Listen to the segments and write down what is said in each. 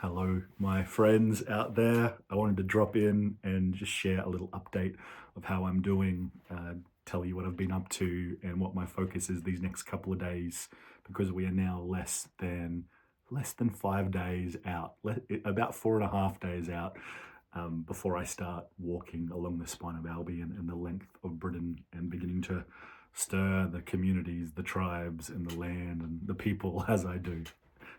Hello, my friends out there. I wanted to drop in and just share a little update of how I'm doing, tell you what I've been up to and what my focus is these next couple of days, because we are now less than 5 days out, about 4.5 days out, before I start walking along the Spine of Albion and the length of Britain and beginning to stir the communities, the tribes, and the land and the people as I do.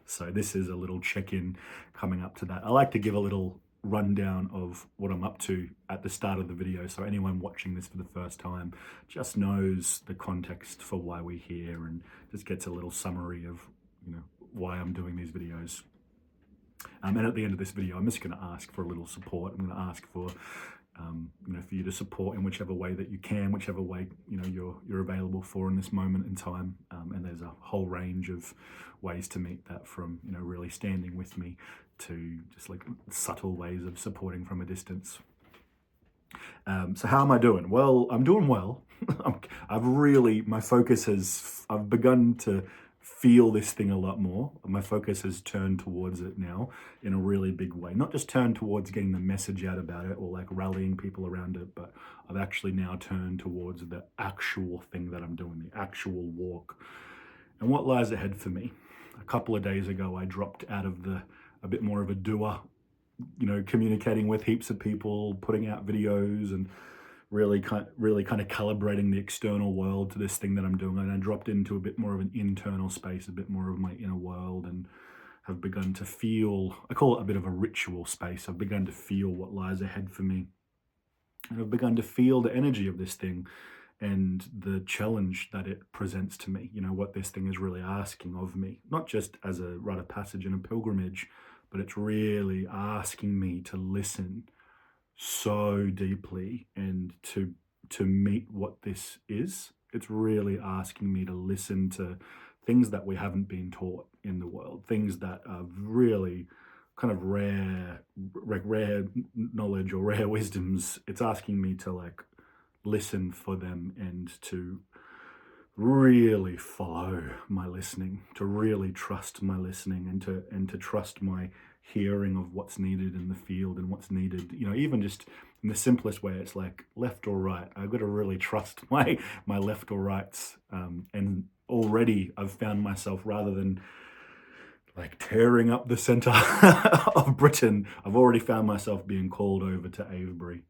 So this is a little check-in coming up to that. I like to give a little rundown of what I'm up to at the start of the video, so anyone watching this for the first time just knows the context for why we're here and just gets a little summary of, why I'm doing these videos. And at the end of this video, I'm just going to ask for a little support. I'm going to ask for for you to support in whichever way that you can, whichever way you're available for in this moment in time. And there's a whole range of ways to meet that, from really standing with me to just like subtle ways of supporting from a distance. So how am I doing? Well, I'm doing well. My focus I've begun to feel this thing a lot more. My focus has turned towards it now in a really big way. Not just turned towards getting the message out about it or like rallying people around it, but I've actually now turned towards the actual thing that I'm doing, the actual walk. And what lies ahead for me? A couple of days ago, I dropped out of a bit more of a doer, communicating with heaps of people, putting out videos and really kind of calibrating the external world to this thing that I'm doing. And I dropped into a bit more of an internal space, a bit more of my inner world, and have begun to feel, I call it a bit of a ritual space. I've begun to feel what lies ahead for me. And I've begun to feel the energy of this thing and the challenge that it presents to me, what this thing is really asking of me, not just as a rite of passage in a pilgrimage, but it's really asking me to listen so deeply and to meet what this is. It's really asking me to listen to things that we haven't been taught in the world, things that are really kind of rare knowledge or rare wisdoms. It's asking me to like listen for them and to really follow my listening, to really trust my listening, and to trust my hearing of what's needed in the field and what's needed, even just in the simplest way. It's like left or right. I've got to really trust my left or rights. And already I've found myself, rather than like tearing up the center of Britain, I've already found myself being called over to Avebury,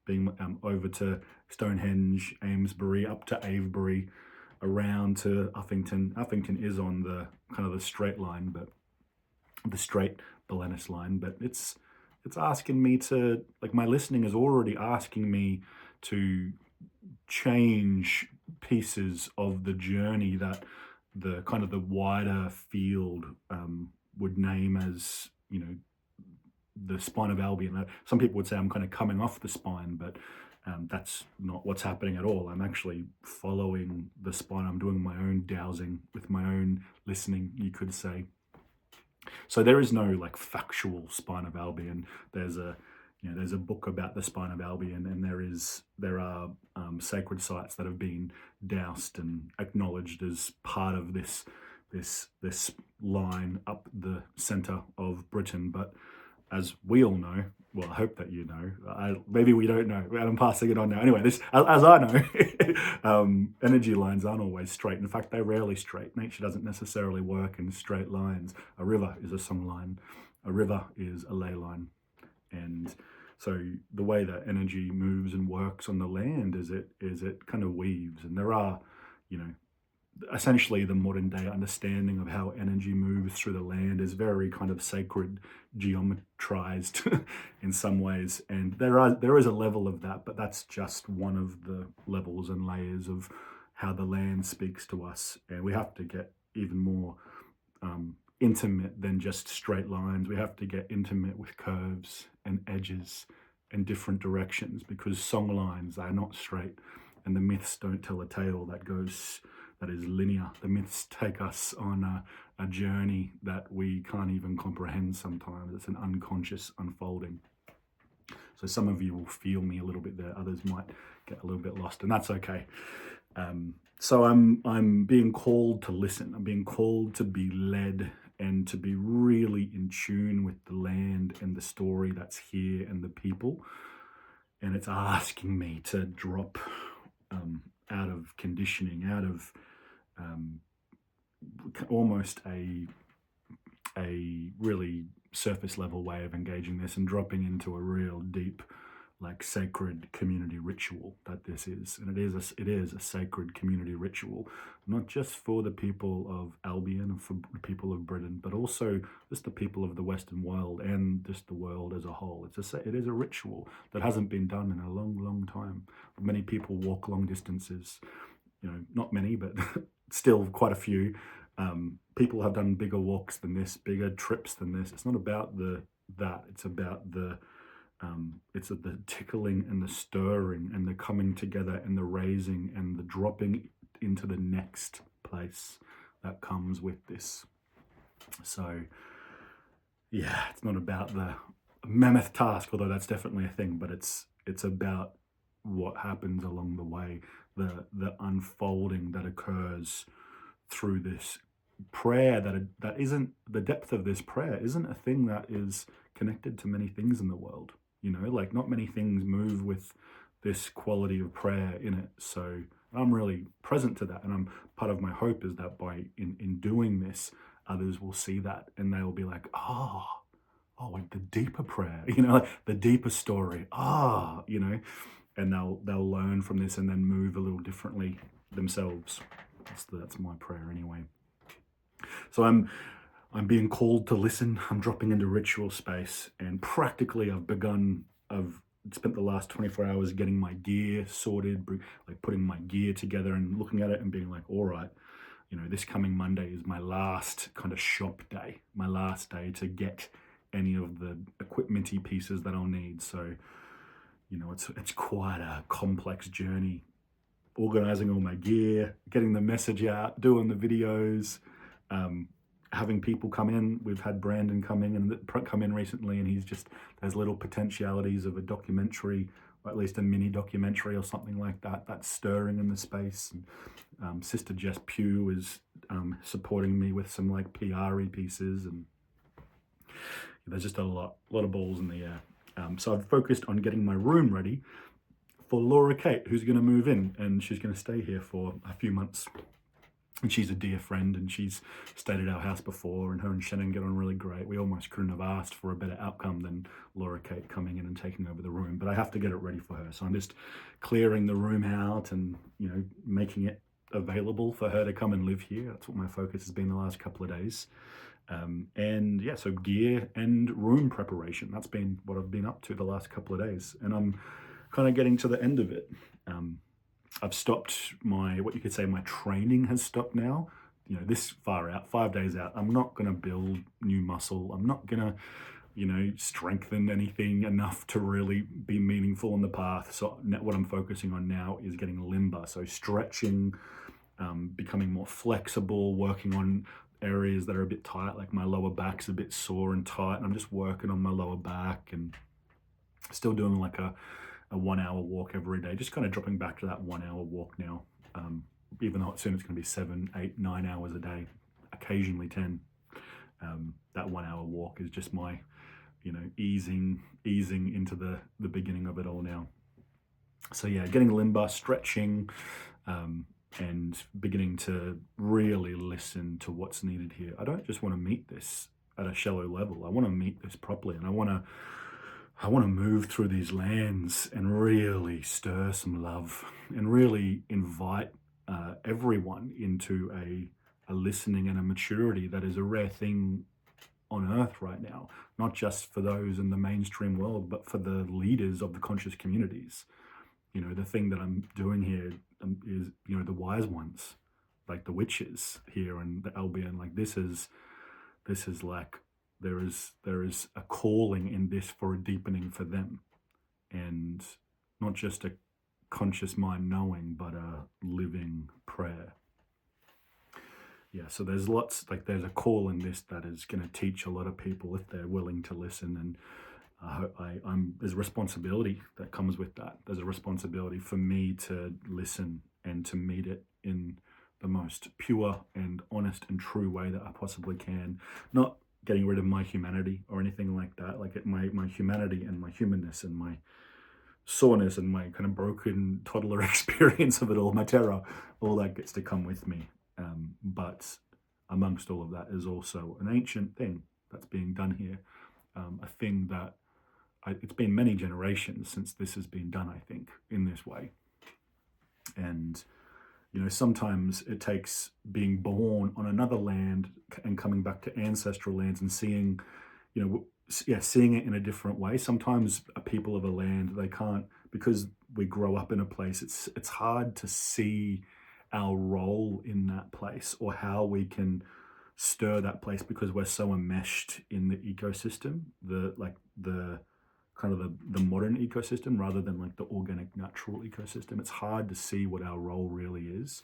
being over to Stonehenge, Amesbury, up to Avebury, around to Uffington. Uffington is on the kind of the straight line, but the straight Durness line, but it's asking me to, like, my listening is already asking me to change pieces of the journey that the kind of the wider field would name as, the Spine of Albion. Some people would say I'm kind of coming off the spine, but that's not what's happening at all. I'm actually following the spine. I'm doing my own dowsing with my own listening, you could say. So there is no like factual Spine of Albion. There's a book about the Spine of Albion, and there are sacred sites that have been doused and acknowledged as part of this line up the center of Britain. But as we all know, well, I hope that you know, maybe we don't know, and I'm passing it on now. Anyway, this, as I know, energy lines aren't always straight. In fact, they're rarely straight. Nature doesn't necessarily work in straight lines. A river is a song line. A river is a ley line. And so the way that energy moves and works on the land is it kind of weaves. And there are, essentially the modern day understanding of how energy moves through the land is very kind of sacred, geometrized in some ways. And there is a level of that, but that's just one of the levels and layers of how the land speaks to us. And we have to get even more intimate than just straight lines. We have to get intimate with curves and edges and different directions, because song lines are not straight, and the myths don't tell a tale that is linear. The myths take us on a journey that we can't even comprehend sometimes. It's an unconscious unfolding. So some of you will feel me a little bit there. Others might get a little bit lost, and that's okay. So I'm being called to listen. I'm being called to be led and to be really in tune with the land and the story that's here and the people. And it's asking me to drop out of conditioning, out of almost a really surface level way of engaging this, and dropping into a real deep, like, sacred community ritual that this is. And it is a sacred community ritual, not just for the people of Albion and for the people of Britain, but also just the people of the Western world and just the world as a whole. It is a ritual that hasn't been done in a long time. Many people walk long distances, not many, but still quite a few. People have done bigger walks than this, bigger trips than this. It's not about that. It's about the tickling and the stirring and the coming together and the raising and the dropping into the next place that comes with this. So yeah, it's not about the mammoth task, although that's definitely a thing, but it's about what happens along the way, the unfolding that occurs through this prayer. That isn't, the depth of this prayer isn't a thing that is connected to many things in the world. Like, not many things move with this quality of prayer in it. So I'm really present to that, and part of my hope is that by in doing this, others will see that and they'll be like, like the deeper prayer, like the deeper story, and they'll learn from this and then move a little differently themselves. That's my prayer anyway. So I'm being called to listen. I'm dropping into ritual space, and practically I've spent the last 24 hours getting my gear sorted, like putting my gear together and looking at it and being like, all right, this coming Monday is my last kind of shop day, my last day to get any of the equipment-y pieces that I'll need. So, it's quite a complex journey, organizing all my gear, getting the message out, doing the videos, having people come in. We've had Brandon come in recently, and there's little potentialities of a documentary, or at least a mini documentary or something like that, that's stirring in the space. And Sister Jess Pugh is supporting me with some like PR-y pieces, and there's just a lot of balls in the air. So I've focused on getting my room ready for Laura Kate, who's going to move in, and she's going to stay here for a few months. And she's a dear friend, and she's stayed at our house before, and her and Shannon get on really great. We almost couldn't have asked for a better outcome than Laura Kate coming in and taking over the room, but I have to get it ready for her. So I'm just clearing the room out and, making it available for her to come and live here. That's what my focus has been the last couple of days. So gear and room preparation, that's been what I've been up to the last couple of days. And I'm kind of getting to the end of it. I've stopped my training has stopped now. This far out, 5 days out, I'm not going to build new muscle. I'm not going to, strengthen anything enough to really be meaningful on the path. So what I'm focusing on now is getting limber. So stretching, becoming more flexible, working on areas that are a bit tight, like my lower back's a bit sore and tight, and I'm just working on my lower back, and still doing like a 1 hour walk every day, just kind of dropping back to that 1 hour walk now, even though soon it's going to be 7, 8, 9 hours a day, occasionally 10. That 1 hour walk is just my, easing into the beginning of it all now. So yeah, getting limber, stretching, and beginning to really listen to what's needed here. I don't just want to meet this at a shallow level. I want to meet this properly, and I want to move through these lands and really stir some love and really invite everyone into a listening and a maturity that is a rare thing on earth right now, not just for those in the mainstream world, but for the leaders of the conscious communities. The thing that I'm doing here is, the wise ones, like the witches here in the Albion. Like this is like, there is a calling in this for a deepening for them, and not just a conscious mind knowing, but a living prayer. Yeah, so there's there's a call in this that is going to teach a lot of people if they're willing to listen, and there's a responsibility that comes with that. There's a responsibility for me to listen and to meet it in the most pure and honest and true way that I possibly can. Not getting rid of my humanity or anything like that. Like my humanity and my humanness and my soreness and my kind of broken toddler experience of it all, my terror, all that gets to come with me. But amongst all of that is also an ancient thing that's being done here. A thing that it's been many generations since this has been done, I think, in this way. And, you know, sometimes it takes being born on another land and coming back to ancestral lands and seeing, you know, seeing it in a different way. Sometimes a people of a land, they can't, because we grow up in a place, it's hard to see our role in that place or how we can stir that place because we're so enmeshed in the ecosystem, the kind of the modern ecosystem rather than like the organic natural ecosystem. It's hard to see what our role really is.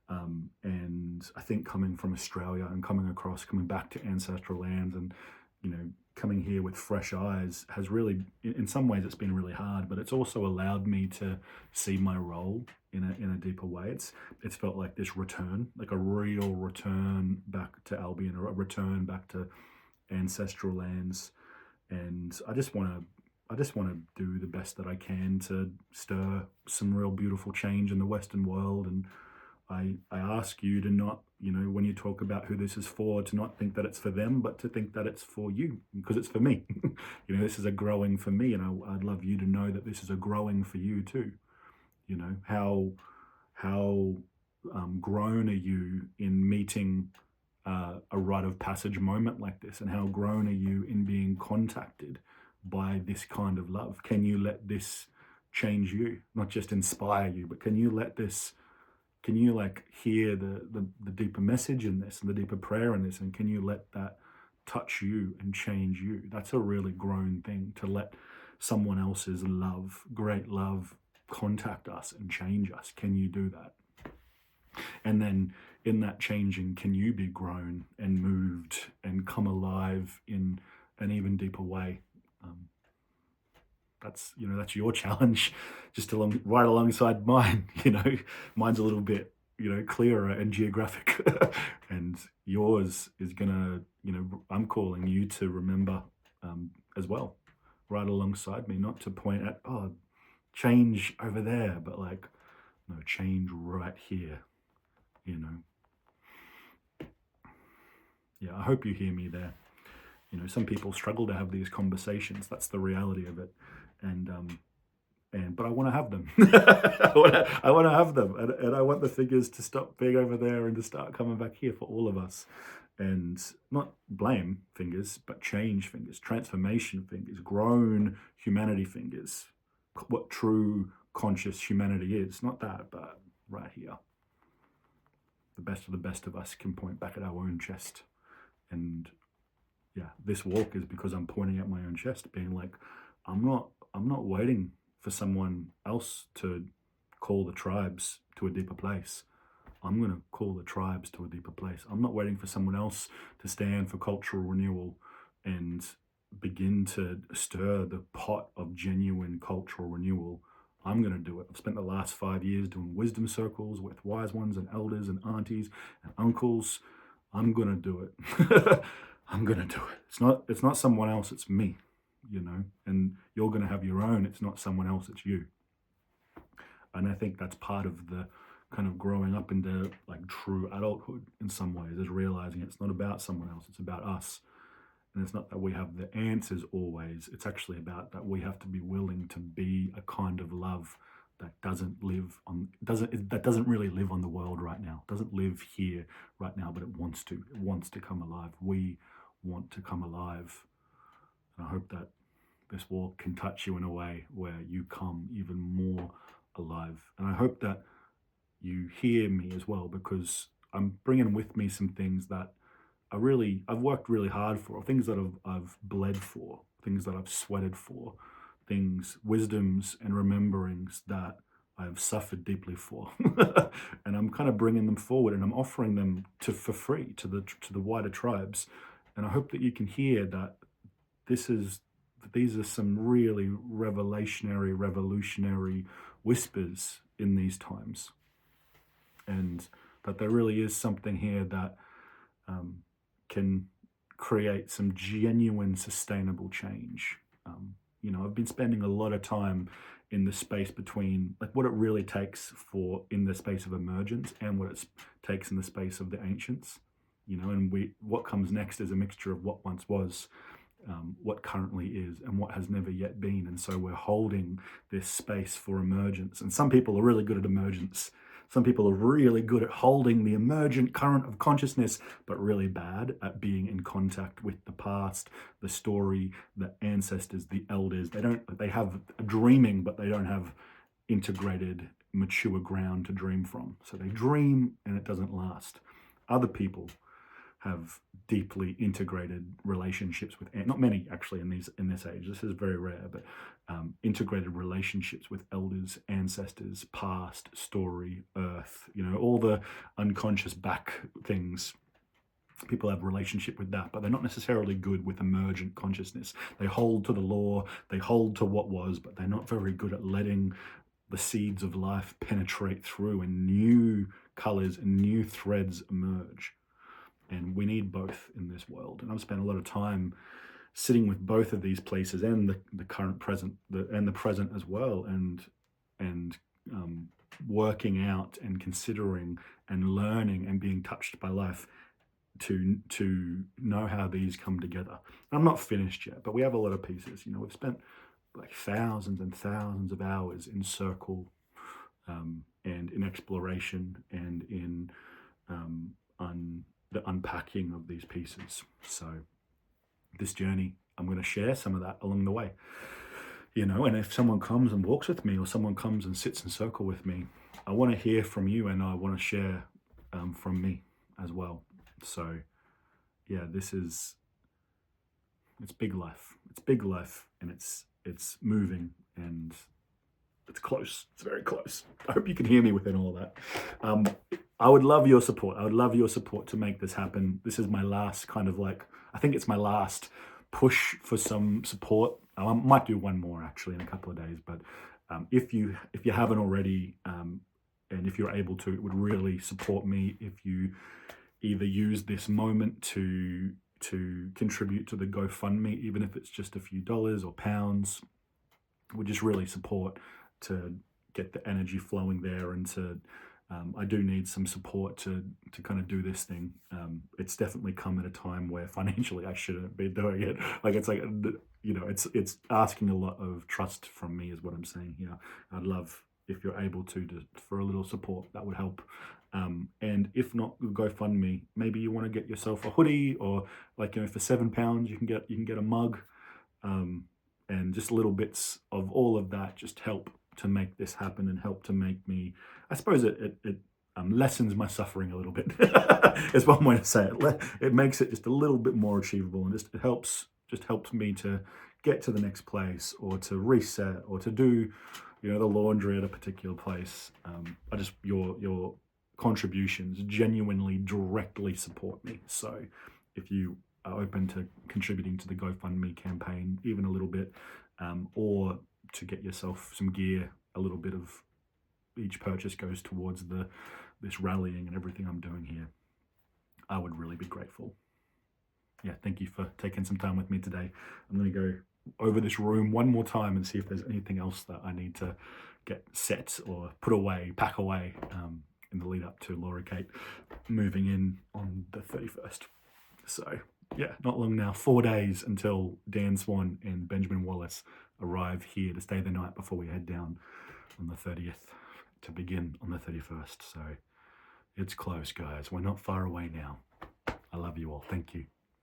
And I think coming from Australia and coming back to ancestral lands and, you know, coming here with fresh eyes has really, in some ways it's been really hard, but it's also allowed me to see my role in a deeper way. It's felt like this return, like a real return back to Albion, or a return back to ancestral lands. And I just want to do the best that I can to stir some real beautiful change in the Western world. And I ask you to not, you know, when you talk about who this is for, to not think that it's for them, but to think that it's for you, because it's for me. You know, this is a growing for me, and I'd love you to know that this is a growing for you too. You know, how grown are you in meeting a rite of passage moment like this, and how grown are you in being contacted by this kind of love? Can you let this change you, not just inspire you, but can you let this, can you like hear the deeper message in this and the deeper prayer in this, and can you let that touch you and change you? That's a really grown thing, to let someone else's love, great love, contact us and change us. Can you do that? And then in that changing, can you be grown and moved and come alive in an even deeper way? That's, you know, that's your challenge, just right alongside mine. You know, mine's a little bit, you know, clearer and geographic, and yours is gonna, you know, I'm calling you to remember as well, right alongside me, not to point at, oh, change over there, but like, no, change right here. You know, yeah, I hope you hear me there. You know, some people struggle to have these conversations. That's the reality of it. But I want to have them. I want to have them, and I want the figures to stop being over there and to start coming back here for all of us. And not blame fingers, but change fingers, transformation fingers, grown humanity fingers. What true conscious humanity is. Not that, but right here. The best of us can point back at our own chest. And yeah, this walk is because I'm pointing at my own chest, being like, I'm not waiting for someone else to call the tribes to a deeper place. I'm going to call the tribes to a deeper place. I'm not waiting for someone else to stand for cultural renewal and begin to stir the pot of genuine cultural renewal. I'm going to do it. I've spent the last 5 years doing wisdom circles with wise ones and elders and aunties and uncles. I'm going to do it. I'm going to do it. It's not someone else, it's me, you know, and you're going to have your own. It's not someone else, it's you. And I think that's part of the kind of growing up into like true adulthood in some ways, is realizing it's not about someone else, it's about us. And it's not that we have the answers always. It's actually about that we have to be willing to be a kind of love that doesn't really live on the world right now. Doesn't live here right now, but it wants to. It wants to come alive. We want to come alive. And I hope that this walk can touch you in a way where you come even more alive. And I hope that you hear me as well, because I'm bringing with me some things that I've worked really hard for, things that I've bled for, things that I've sweated for, things, wisdoms and rememberings that I've suffered deeply for. And I'm kind of bringing them forward, and I'm offering them for free to the wider tribes. And I hope that you can hear that these are some really revolutionary whispers in these times. And that there really is something here that can create some genuine sustainable change. You know, I've been spending a lot of time in the space between like what it really takes for in the space of emergence and what it takes in the space of the ancients. You know, and what comes next is a mixture of what once was, what currently is, and what has never yet been. And so we're holding this space for emergence. And some people are really good at emergence. Some people are really good at holding the emergent current of consciousness, but really bad at being in contact with the past, the story, the ancestors, the elders. They have dreaming, but they don't have integrated, mature ground to dream from. So they dream and it doesn't last. Other people have deeply integrated relationships with, not many actually in this age, this is very rare, but integrated relationships with elders, ancestors, past, story, earth, you know, all the unconscious back things. People have a relationship with that, but they're not necessarily good with emergent consciousness. They hold to the law, they hold to what was, but they're not very good at letting the seeds of life penetrate through and new colors and new threads emerge. And we need both in this world. And I've spent a lot of time sitting with both of these places and the current present, and the present as well, and working out and considering and learning and being touched by life to know how these come together. I'm not finished yet, but we have a lot of pieces. You know, we've spent like thousands and thousands of hours in circle and in exploration and in the unpacking of these pieces. So this journey, I'm going to share some of that along the way, you know, and if someone comes and walks with me or someone comes and sits in circle with me, I want to hear from you and I want to share from me as well. So yeah, it's big life. It's big life, and it's moving, and it's close. It's very close. I hope you can hear me within all that. I would love your support. I would love your support to make this happen. This is my last kind of like, I think it's my last push for some support. I might do one more actually in a couple of days, but if you haven't already, and if you're able to, it would really support me if you either use this moment to contribute to the GoFundMe, even if it's just a few dollars or pounds. It would just really support to get the energy flowing there, and to I do need some support to kind of do this thing. It's definitely come at a time where financially I shouldn't be doing it. Like it's like, you know, it's asking a lot of trust from me is what I'm saying here. I'd love if you're able to for a little support. That would help. And if not, GoFundMe. Maybe you want to get yourself a hoodie, or like, you know, for £7 you can get a mug, and just little bits of all of that just help to make this happen and help to make me, I suppose it lessens my suffering a little bit. Is one way to say it. It makes it just a little bit more achievable, and it helps me to get to the next place, or to reset, or to do, you know, the laundry at a particular place. Your contributions genuinely directly support me. So if you are open to contributing to the GoFundMe campaign, even a little bit, or to get yourself some gear, a little bit of each purchase goes towards this rallying and everything I'm doing here, I would really be grateful. Yeah, thank you for taking some time with me today. I'm going to go over this room one more time and see if there's anything else that I need to get set or put away, pack away, in the lead up to Laura Kate moving in on the 31st. So yeah, not long now, 4 days until Dan Swan and Benjamin Wallace arrive here to stay the night before we head down on the 30th to begin on the 31st. So it's close, guys. We're not far away now. I love you all. Thank you.